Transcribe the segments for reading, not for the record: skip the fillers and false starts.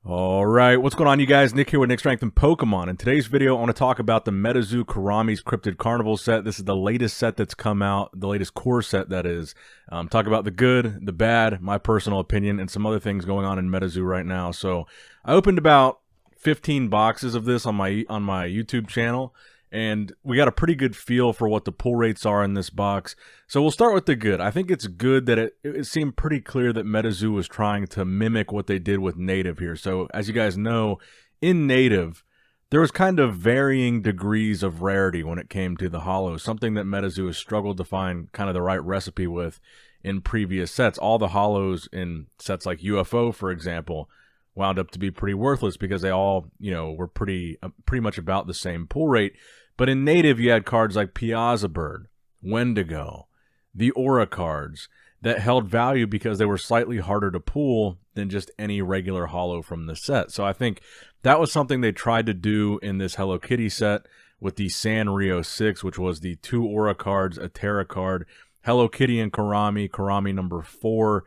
All right, what's going on, you guys? Nick here with Nick Strength and Pokemon. In today's video, I want to talk about the Metazoo Kuromi's Cryptid Carnival set. This is the latest set that's come out, the latest core set, that is. Talk about the good, the bad, my personal opinion, and some other things going on in Metazoo right now. So I opened about 15 boxes of this on my YouTube channel, and we got a pretty good feel for what the pull rates are in this box. So we'll start with the good. I think it's good that it seemed pretty clear that Metazoo was trying to mimic what they did with Native here. So as you guys know, in Native, there was kind of varying degrees of rarity when it came to the holos, something that Metazoo has struggled to find kind of the right recipe with in previous sets. All the holos in sets like UFO, for example, wound up to be pretty worthless because they all, were pretty much about the same pull rate. But in Native, you had cards like Piazza Bird, Wendigo, the Aura cards that held value because they were slightly harder to pull than just any regular holo from the set. So I think that was something they tried to do in this Hello Kitty set with the Sanrio 6, which was the 2 Aura cards, a Terra card, Hello Kitty and Kuromi number 4,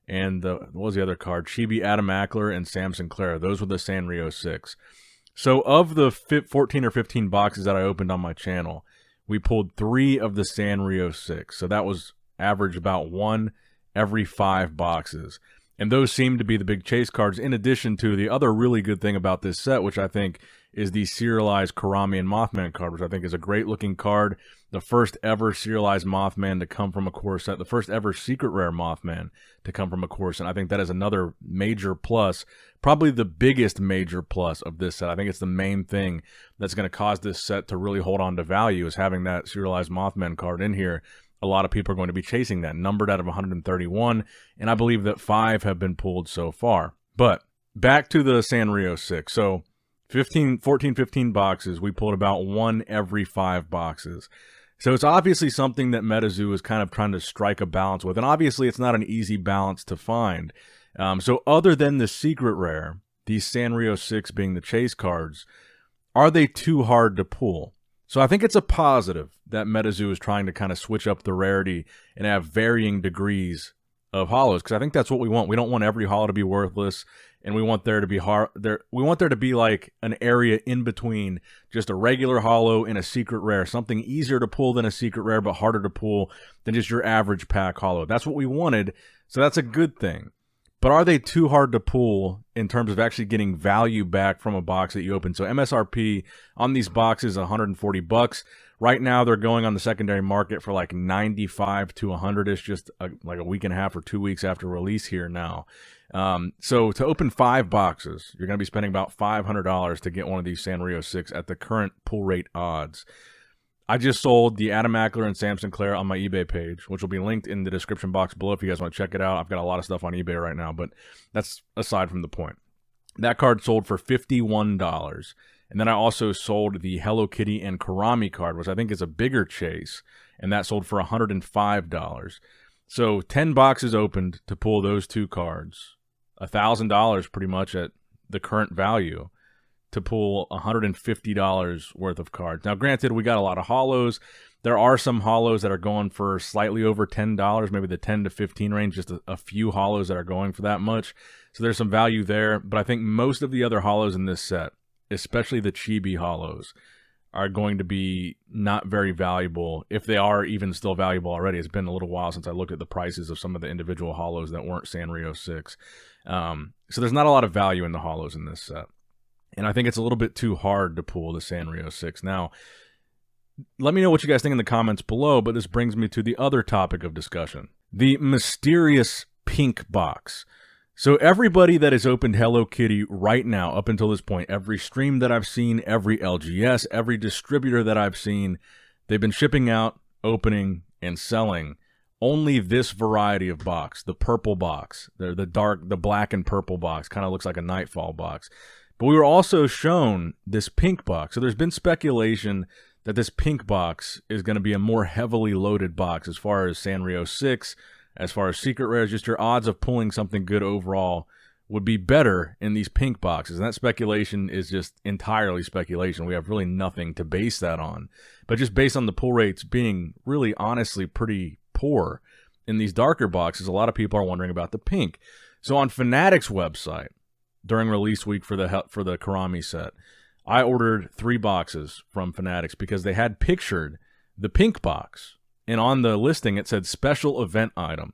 and what was the other card? Chibi Adamakler and Sam Sinclair. Those were the Sanrio 6. So of the 14 or 15 boxes that I opened on my channel, we pulled 3 of the Sanrio 6. So that was average about 1 every 5 boxes. And those seem to be the big chase cards, in addition to the other really good thing about this set, which I think is the serialized Kuromi and Mothman card, which I think is a great looking card. The first ever serialized Mothman to come from a core set, the first ever secret rare Mothman to come from a core set. I think that is another major plus, probably the biggest major plus of this set. I think it's the main thing that's going to cause this set to really hold on to value, is having that serialized Mothman card in here. A lot of people are going to be chasing that, numbered out of 131, and I believe that 5 have been pulled so far. But back to the Sanrio 6. So 15 boxes, we pulled about 1 every 5 boxes. So it's obviously something that Metazoo is kind of trying to strike a balance with, and obviously it's not an easy balance to find. So other than the secret rare, these Sanrio 6 being the chase cards, are they too hard to pull? So I think it's a positive that Metazoo is trying to kind of switch up the rarity and have varying degrees of holos, because I think that's what we want. We don't want every holo to be worthless, and we want there to be we want there to be like an area in between just a regular holo and a secret rare, something easier to pull than a secret rare but harder to pull than just your average pack holo. That's what we wanted, so that's a good thing. But are they too hard to pull in terms of actually getting value back from a box that you open? So MSRP on these boxes is $140. Right now they're going on the secondary market for like 95 to 100-ish, just like a week and a half or 2 weeks after release here now. So to open 5 boxes, you're going to be spending about $500 to get one of these Sanrio 6 at the current pull rate odds. I just sold the Adamakler and Sam Sinclair on my eBay page, which will be linked in the description box below if you guys want to check it out. I've got a lot of stuff on eBay right now, but that's aside from the point. That card sold for $51. And then I also sold the Hello Kitty and Kuromi card, which I think is a bigger chase, and that sold for $105. So 10 boxes opened to pull those 2 cards. $1,000 pretty much at the current value to pull $150 worth of cards. Now, granted, we got a lot of holos. There are some holos that are going for slightly over $10, maybe the 10 to 15 range, just a few holos that are going for that much. So there's some value there, but I think most of the other holos in this set, especially the chibi holos, are going to be not very valuable, if they are even still valuable already. It's been a little while since I looked at the prices of some of the individual holos that weren't Sanrio 6. So there's not a lot of value in the holos in this set. And I think it's a little bit too hard to pull the Sanrio 6. Now, let me know what you guys think in the comments below, but this brings me to the other topic of discussion. The mysterious pink box. So everybody that has opened Hello Kitty right now, up until this point, every stream that I've seen, every LGS, every distributor that I've seen, they've been shipping out, opening, and selling only this variety of box, the purple box. The black and purple box, kind of looks like a Nightfall box. But we were also shown this pink box. So there's been speculation that this pink box is going to be a more heavily loaded box as far as Sanrio 6, as far as secret rares. Just your odds of pulling something good overall would be better in these pink boxes. And that speculation is just entirely speculation. We have really nothing to base that on. But just based on the pull rates being really honestly pretty poor in these darker boxes, a lot of people are wondering about the pink. So on Fanatic's website, during release week for the Kuromi set. I ordered 3 boxes from Fanatics because they had pictured the pink box, and on the listing it said special event item.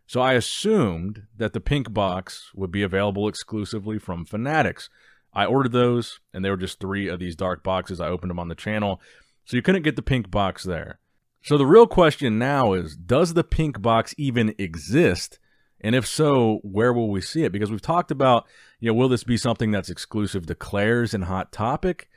So I assumed that the pink box would be available exclusively from Fanatics. I ordered those, and they were just 3 of these dark boxes. I opened them on the channel, so you couldn't get the pink box there. So the real question now is, does the pink box even exist? And if so, where will we see it? Because we've talked about, will this be something that's exclusive to Claire's and Hot Topic?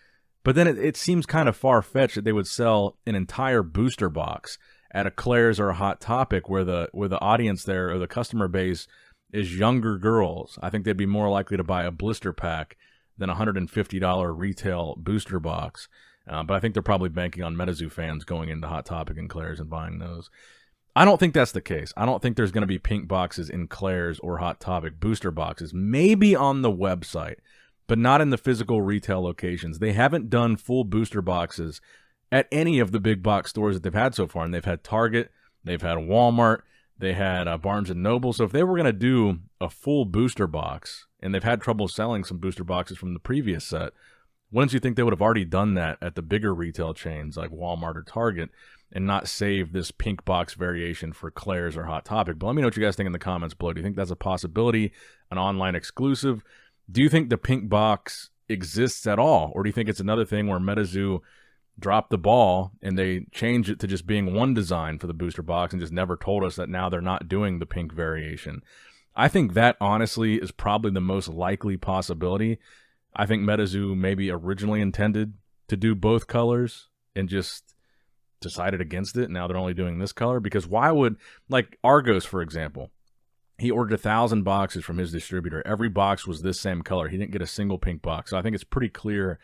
But then it seems kind of far-fetched that they would sell an entire booster box at a Claire's or a Hot Topic where the audience there, or the customer base, is younger girls. I think they'd be more likely to buy a blister pack than a $150 retail booster box. But I think they're probably banking on Metazoo fans going into Hot Topic and Claire's and buying those. I don't think that's the case. I don't think there's going to be pink boxes in Claire's or Hot Topic booster boxes. Maybe on the website, but not in the physical retail locations. They haven't done full booster boxes at any of the big box stores that they've had so far. And they've had Target, they've had Walmart, they had Barnes & Noble. So if they were going to do a full booster box, and they've had trouble selling some booster boxes from the previous set, wouldn't you think they would have already done that at the bigger retail chains like Walmart or Target and not save this pink box variation for Claire's or Hot Topic? But let me know what you guys think in the comments below. Do you think that's a possibility, an online exclusive? Do you think the pink box exists at all? Or do you think it's another thing where Metazoo dropped the ball and they changed it to just being one design for the booster box and just never told us that now they're not doing the pink variation? I think that honestly is probably the most likely possibility. I think Metazoo maybe originally intended to do both colors and just decided against it. Now they're only doing this color, because why would, like Argos, for example, he ordered 1,000 boxes from his distributor. Every box was this same color. He didn't get a single pink box. So I think it's pretty clear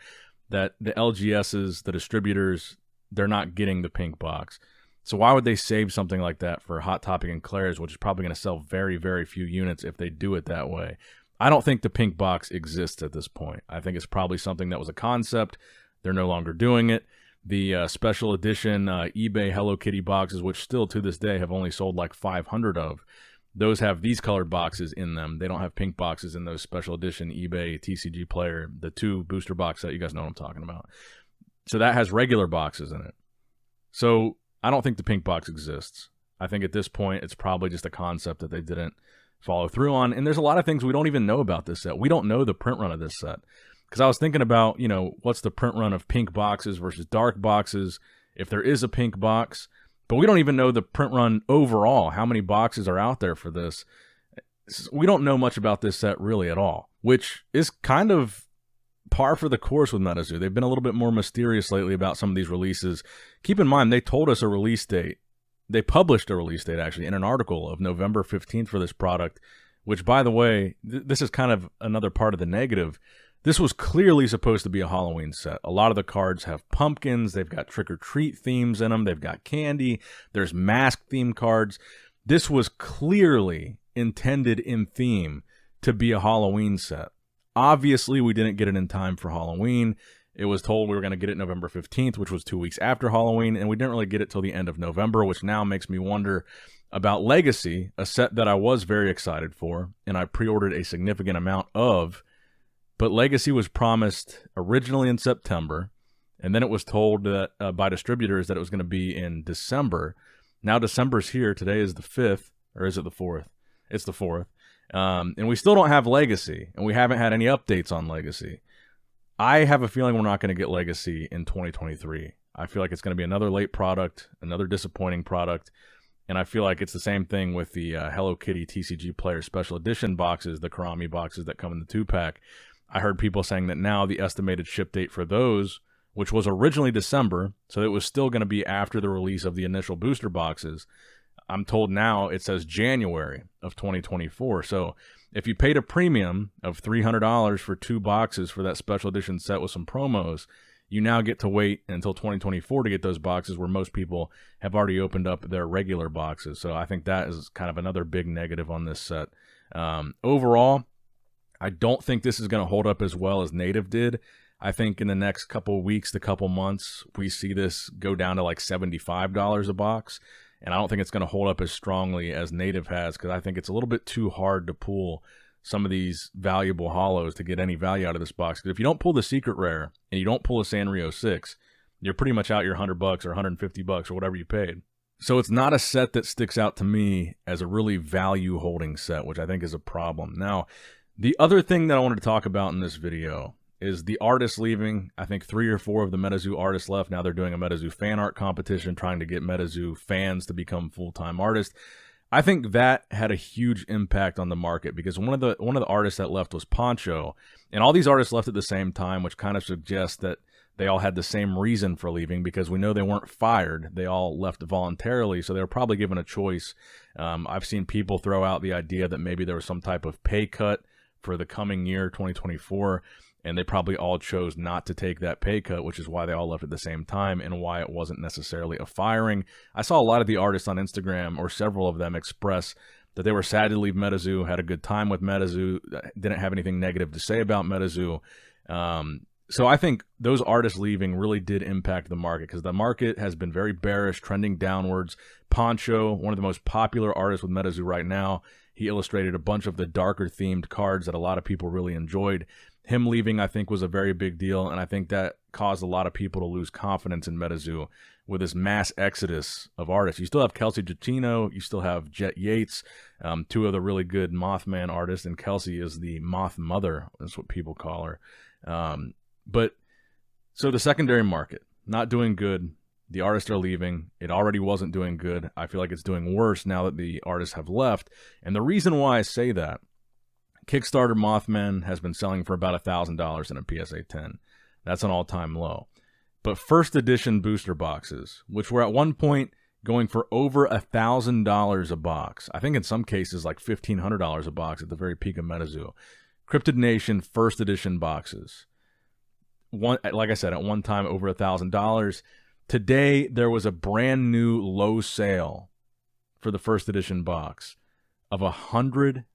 that the LGSs, the distributors, they're not getting the pink box. So why would they save something like that for Hot Topic and Claire's, which is probably going to sell very, very few units if they do it that way? I don't think the pink box exists at this point. I think it's probably something that was a concept. They're no longer doing it. The special edition eBay Hello Kitty boxes, which still to this day have only sold like 500 of, those have these colored boxes in them. They don't have pink boxes in those special edition eBay TCG Player, the 2 booster box set. You guys know what I'm talking about. So that has regular boxes in it. So I don't think the pink box exists. I think at this point it's probably just a concept that they didn't follow through on. And there's a lot of things we don't even know about this set. We don't know the print run of this set. Because I was thinking about, what's the print run of pink boxes versus dark boxes, if there is a pink box. But we don't even know the print run overall, how many boxes are out there for this. We don't know much about this set really at all, which is kind of par for the course with Metazoo. They've been a little bit more mysterious lately about some of these releases. Keep in mind, they told us a release date. They published a release date, actually, in an article of November 15th for this product, which, by the way, this is kind of another part of the negative. This was clearly supposed to be a Halloween set. A lot of the cards have pumpkins. They've got trick-or-treat themes in them. They've got candy. There's mask-themed cards. This was clearly intended in theme to be a Halloween set. Obviously, we didn't get it in time for Halloween. It was told we were going to get it November 15th, which was 2 weeks after Halloween, and we didn't really get it till the end of November, which now makes me wonder about Legacy, a set that I was very excited for, and I pre-ordered a significant amount of. But Legacy was promised originally in September, and then it was told that by distributors that it was going to be in December. Now December's here. Today is the 5th, or is it the 4th? It's the 4th. And we still don't have Legacy, and we haven't had any updates on Legacy. I have a feeling we're not going to get Legacy in 2023. I feel like it's going to be another late product, another disappointing product, and I feel like it's the same thing with the Hello Kitty TCG Player Special Edition boxes, the Kuromi boxes that come in the 2-pack. I heard people saying that now the estimated ship date for those, which was originally December, so it was still going to be after the release of the initial booster boxes, I'm told now it says January of 2024. So if you paid a premium of $300 for 2 boxes for that special edition set with some promos, you now get to wait until 2024 to get those boxes, where most people have already opened up their regular boxes. So I think that is kind of another big negative on this set. Overall, I don't think this is going to hold up as well as Native did. I think in the next couple of weeks to couple months, we see this go down to like $75 a box. And I don't think it's going to hold up as strongly as Native has, because I think it's a little bit too hard to pull some of these valuable holos to get any value out of this box. Because if you don't pull the secret rare and you don't pull a Sanrio 6, you're pretty much out your $100 or $150 or whatever you paid. So it's not a set that sticks out to me as a really value holding set, which I think is a problem. Now, the other thing that I wanted to talk about in this video is the artists leaving. I think 3 or 4 of the Metazoo artists left. Now they're doing a Metazoo fan art competition, trying to get Metazoo fans to become full-time artists. I think that had a huge impact on the market because one of the artists that left was Poncho, and all these artists left at the same time, which kind of suggests that they all had the same reason for leaving because we know they weren't fired. They all left voluntarily, so they were probably given a choice. I've seen people throw out the idea that maybe there was some type of pay cut for the coming year, 2024, and they probably all chose not to take that pay cut, which is why they all left at the same time and why it wasn't necessarily a firing. I saw a lot of the artists on Instagram, or several of them, express that they were sad to leave Metazoo, had a good time with Metazoo, didn't have anything negative to say about Metazoo. So I think those artists leaving really did impact the market because the market has been very bearish, trending downwards. Poncho, one of the most popular artists with Metazoo right now, he illustrated a bunch of the darker themed cards that a lot of people really enjoyed. Him leaving, I think, was a very big deal, and I think that caused a lot of people to lose confidence in Metazoo with this mass exodus of artists. You still have Kelsey Giacchino, you still have Jet Yates, 2 of the really good Mothman artists, and Kelsey is the Moth Mother, that's what people call her. But so the secondary market, not doing good. The artists are leaving. It already wasn't doing good. I feel like it's doing worse now that the artists have left. And the reason why I say that, Kickstarter Mothman has been selling for about $1,000 in a PSA 10. That's an all-time low. But first edition booster boxes, which were at one point going for over $1,000 a box. I think in some cases like $1,500 a box at the very peak of Metazoo. Cryptid Nation first edition boxes. Like I said, at one time over $1,000. Today there was a brand new low sale for the first edition box of $132.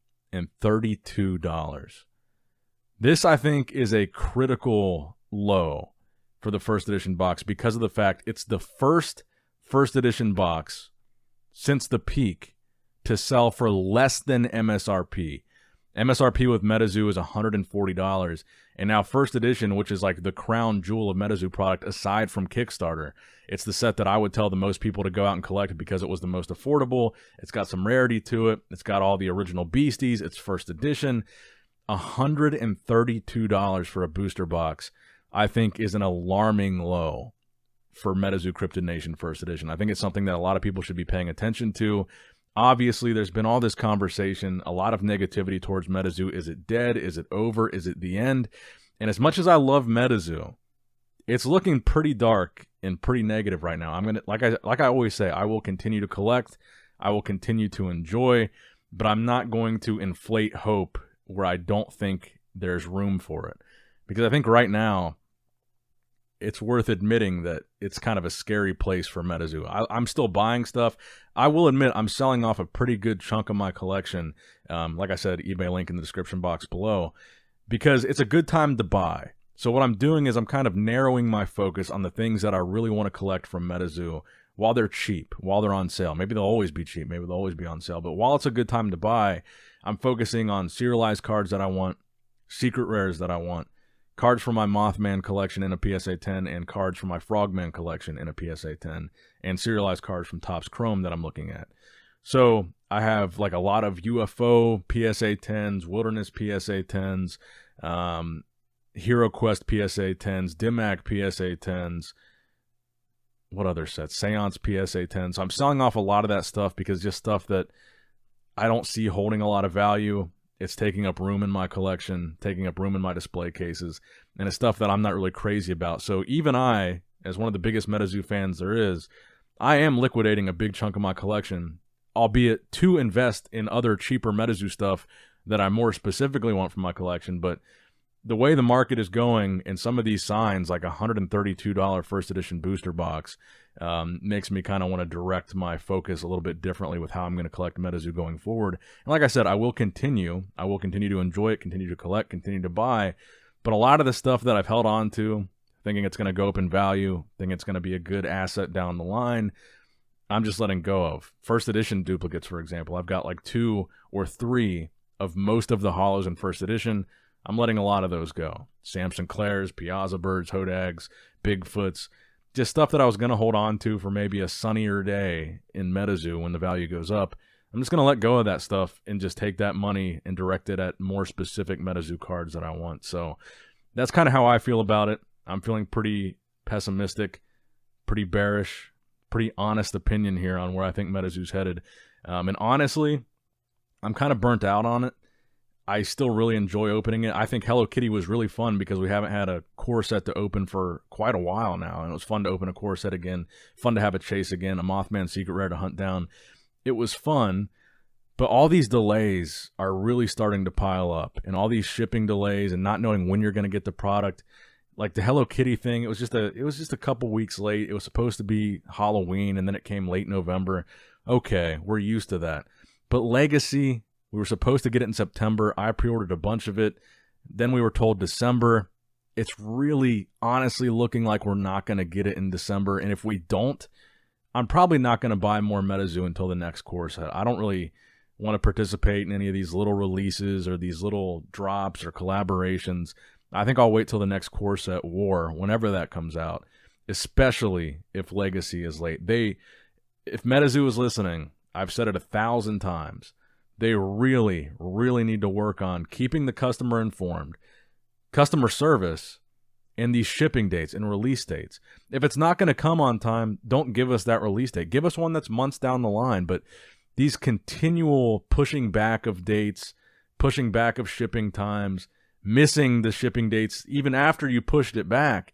This, I think, is a critical low for the first edition box because of the fact it's the first edition box since the peak to sell for less than MSRP. MSRP with Metazoo is $140, and now first edition, which is like the crown jewel of Metazoo product aside from Kickstarter, it's the set that I would tell the most people to go out and collect because it was the most affordable. It's got some rarity to it. It's got all the original beasties. It's first edition. $132 for a booster box, I think, is an alarming low for Metazoo Cryptid Nation first edition. I think it's something that a lot of people should be paying attention to. Obviously, there's been all this conversation, a lot of negativity towards Metazoo. Is it dead? Is it over? Is it the end? And as much as I love Metazoo, it's looking pretty dark and pretty negative right now. I'm gonna, like I always say, I will continue to collect, I will continue to enjoy, but I'm not going to inflate hope where I don't think there's room for it. Because I think right now, it's worth admitting that it's kind of a scary place for Metazoo. I'm still buying stuff. I will admit I'm selling off a pretty good chunk of my collection. Like I said, eBay link in the description box below, because it's a good time to buy. So what I'm doing is I'm kind of narrowing my focus on the things that I really want to collect from Metazoo while they're cheap, while they're on sale. Maybe they'll always be cheap. Maybe they'll always be on sale. But while it's a good time to buy, I'm focusing on serialized cards that I want, secret rares that I want, cards from my Mothman collection in a PSA 10, and cards from my Frogman collection in a PSA 10, and serialized cards from Topps Chrome that I'm looking at. So I have like a lot of UFO PSA 10s, Wilderness PSA 10s, Hero Quest PSA 10s, Dimac PSA 10s. What other sets? Seance PSA 10s. So I'm selling off a lot of that stuff because just stuff that I don't see holding a lot of value. It's taking up room in my collection, taking up room in my display cases, and it's stuff that I'm not really crazy about. So even I, as one of the biggest Metazoo fans there is, I am liquidating a big chunk of my collection, albeit to invest in other cheaper Metazoo stuff that I more specifically want from my collection. But the way the market is going, and some of these signs, like a $132 first edition booster box, makes me kind of want to direct my focus a little bit differently with how I'm going to collect Metazoo going forward. And like I said, I will continue to enjoy it, continue to collect, continue to buy. But a lot of the stuff that I've held on to, thinking it's going to go up in value, thinking it's going to be a good asset down the line, I'm just letting go of. First edition duplicates, for example, I've got like 2 or 3 of most of the holos in first edition. I'm letting a lot of those go. Sam Sinclair's, Piazza Birds, Hodags, Bigfoots, just stuff that I was going to hold on to for maybe a sunnier day in Metazoo when the value goes up. I'm just going to let go of that stuff and just take that money and direct it at more specific Metazoo cards that I want. So that's kind of how I feel about it. I'm feeling pretty pessimistic, pretty bearish, pretty honest opinion here on where I think Metazoo's headed. And honestly, I'm kind of burnt out on it. I still really enjoy opening it. I think Hello Kitty was really fun because we haven't had a core set to open for quite a while now, and it was fun to open a core set again, fun to have a chase again, a Mothman secret rare to hunt down. It was fun, but all these delays are really starting to pile up, and all these shipping delays and not knowing when you're going to get the product. Like the Hello Kitty thing, it was just a couple weeks late. It was supposed to be Halloween, and then it came late November. Okay, we're used to that. But Legacy, we were supposed to get it in September. I pre-ordered a bunch of it. Then we were told December. It's really honestly looking like we're not going to get it in December. And if we don't, I'm probably not going to buy more Metazoo until the next core set. I don't really want to participate in any of these little releases or these little drops or collaborations. I think I'll wait till the next core set War, whenever that comes out, especially if Legacy is late. If Metazoo is listening, I've said it 1,000 times. They really, really need to work on keeping the customer informed, customer service, and these shipping dates and release dates. If it's not going to come on time, don't give us that release date. Give us one that's months down the line. But these continual pushing back of dates, pushing back of shipping times, missing the shipping dates even after you pushed it back,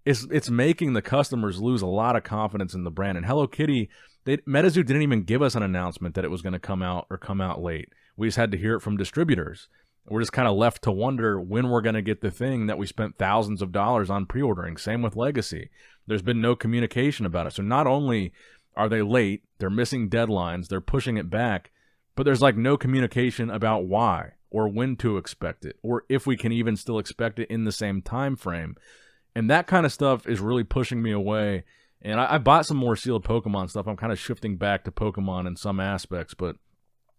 it's making the customers lose a lot of confidence in the brand. And Hello Kitty, Metazoo didn't even give us an announcement that it was going to come out or come out late. We just had to hear it from distributors. We're just kind of left to wonder when we're going to get the thing that we spent thousands of dollars on pre-ordering. Same with Legacy. There's been no communication about it. So not only are they late, they're missing deadlines, they're pushing it back, but there's like no communication about why or when to expect it or if we can even still expect it in the same time frame. And that kind of stuff is really pushing me away. And I bought some more sealed Pokemon stuff. I'm kind of shifting back to Pokemon in some aspects, but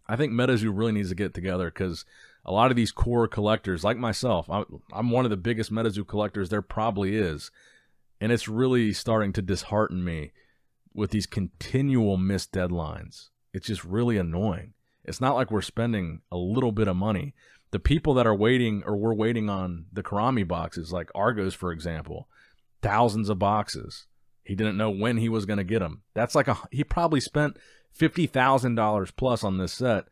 I think Metazoo really needs to get together because a lot of these core collectors, like myself, I'm one of the biggest Metazoo collectors there probably is, and it's really starting to dishearten me with these continual missed deadlines. It's just really annoying. It's not like we're spending a little bit of money. The people that are waiting or were waiting on the Kuromi boxes, like Argos, for example, thousands of boxes. He didn't know when he was going to get them. That's like he probably spent $50,000 plus on this set.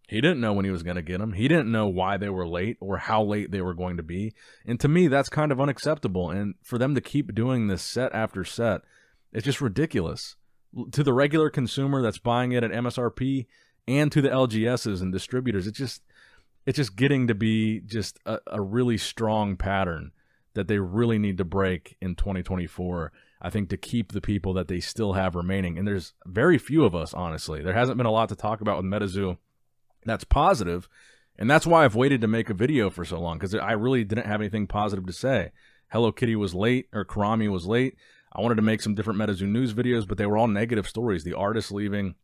He didn't know when he was going to get them. He didn't know why they were late or how late they were going to be. And to me, that's kind of unacceptable. And for them to keep doing this set after set, it's just ridiculous. To the regular consumer that's buying it at MSRP and to the LGSs and distributors, it's just getting to be just a really strong pattern that they really need to break in 2024, I think, to keep the people that they still have remaining. And there's very few of us, honestly. There hasn't been a lot to talk about with Metazoo that's positive, and that's why I've waited to make a video for so long, because I really didn't have anything positive to say. Hello Kitty was late, or Kuromi was late. I wanted to make some different Metazoo news videos, but they were all negative stories. The artist leaving,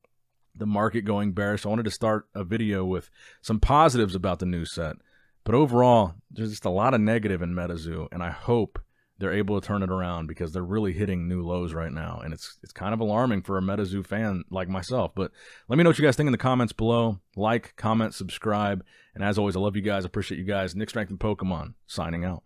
the market going bearish. I wanted to start a video with some positives about the new set. But overall, there's just a lot of negative in Metazoo, and I hope they're able to turn it around because they're really hitting new lows right now. And it's kind of alarming for a Metazoo fan like myself. But let me know what you guys think in the comments below. Like, comment, subscribe. And as always, I love you guys. Appreciate you guys. Nick Strength and Pokemon, signing out.